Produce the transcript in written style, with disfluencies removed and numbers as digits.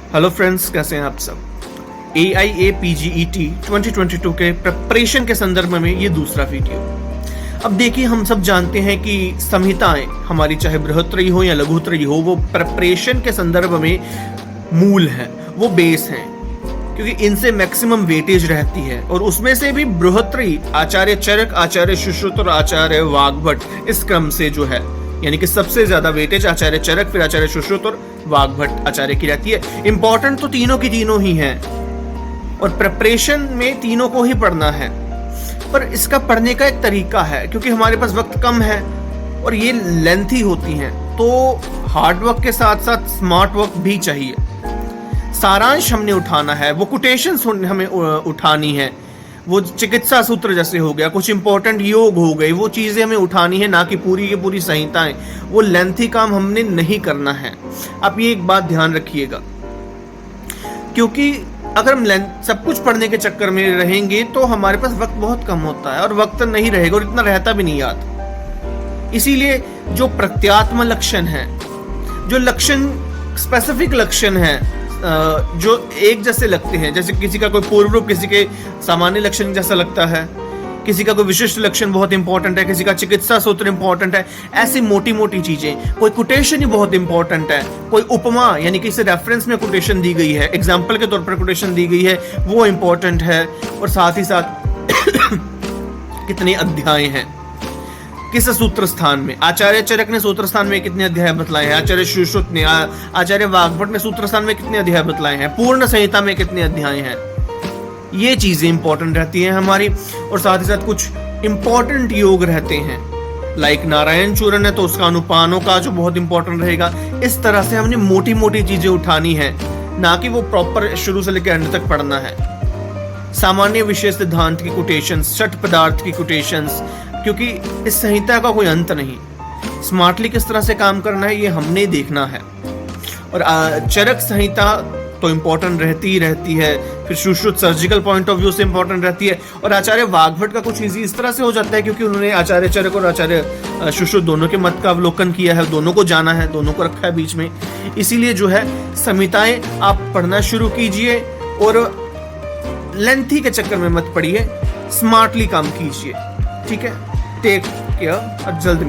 Hello friends, कैसे हैं आप सब। AIAPGET 2022 के प्रिपरेशन के संदर्भ में ये दूसरा वीडियो। अब देखिए, हम सब जानते हैं कि संहिताएं हमारी चाहे बृहत्त्रयी हो या लघुत्तरयी हो, वो प्रिपरेशन के संदर्भ में मूल है, वो बेस हैं, क्योंकि इनसे मैक्सिमम वेटेज रहती है। और उसमें से भी बृहत्त्रयी आचार्य चरक, आचार्य सुश्रुत और आचार्य वाग्भट, इस क्रम से जो है, यानी कि सबसे ज्यादा वेटेज आचार्य चरक, फिर आचार्य सुश्रुत और वाग्भट आचार्य की रहती है। इंपॉर्टेंट तो तीनों की तीनों ही हैं और प्रिपरेशन में तीनों को ही पढ़ना है, पर इसका पढ़ने का एक तरीका है, क्योंकि हमारे पास वक्त कम है और ये लेंथी होती हैं, तो हार्ड वर्क के साथ साथ स्मार्ट वर्क भी चाहिए। सारांश हमने उठाना है, वो कोटेशंस हमें उठानी है, वो चिकित्सा सूत्र जैसे हो गया, कुछ इंपॉर्टेंट योग हो गए, वो चीजें हमें उठानी है, ना कि पूरी की पूरी संहिताएं। वो लेंथी काम हमने नहीं करना है। आप ये एक बात ध्यान रखिएगा, क्योंकि अगर हम सब कुछ पढ़ने के चक्कर में रहेंगे तो हमारे पास वक्त बहुत कम होता है और वक्त नहीं रहेगा और इतना रहता भी नहीं याद। इसीलिए जो प्रत्यात्म लक्षण है, जो लक्षण स्पेसिफिक लक्षण है, जो एक जैसे लगते हैं, जैसे किसी का कोई पूर्व रूप किसी के सामान्य लक्षण जैसा लगता है, किसी का कोई विशिष्ट लक्षण बहुत इंपॉर्टेंट है, किसी का चिकित्सा सूत्र इंपॉर्टेंट है, ऐसी मोटी मोटी चीजें। कोई कोटेशन ही बहुत इंपॉर्टेंट है, कोई उपमा यानी कि इसे रेफरेंस में कोटेशन दी गई है, एग्जाम्पल के तौर पर कोटेशन दी गई है, वो इंपॉर्टेंट है। और साथ ही साथ कितने अध्याय हैं, किस सूत्र स्थान में, आचार्य चरक ने सूत्र स्थान में कितने अध्याय बतलाए हैं, आचार्य सुश्रुत ने, आचार्य वाग्भट ने सूत्र स्थान में कितने अध्याय बतलाए हैं, पूर्ण संहिता में कितने अध्याय हैं, ये चीजें इंपॉर्टेंट रहती हैं हमारी। और साथ ही साथ कुछ इंपॉर्टेंट योग रहते हैं, लाइक नारायण चूर्ण है तो उसका अनुपानों का जो बहुत इंपॉर्टेंट रहेगा। इस तरह से हमने मोटी मोटी चीजें उठानी है, ना कि वो प्रॉपर शुरू से लेकर एंड तक पढ़ना है। सामान्य विषय सिद्धांत की कोटेशंस, छठ पदार्थ की कोटेशंस, क्योंकि इस संहिता का कोई अंत नहीं। स्मार्टली किस तरह से काम करना है ये हमने देखना है। और चरक संहिता तो इंपॉर्टेंट रहती ही रहती है, फिर Sushruta surgical point of view से इंपॉर्टेंट रहती है। और आचार्य वाग्भट का कुछ इजी इस तरह से हो जाता है, क्योंकि उन्होंने आचार्य चरक और आचार्य सुश्रुत दोनों के मत का अवलोकन किया है, दोनों को जाना है, दोनों को रखा है बीच में। इसीलिए जो है संहिताएं आप पढ़ना शुरू कीजिए और लेंथी के चक्कर में मत पड़िए, स्मार्टली काम कीजिए। ठीक है, टेक केयर और जल्द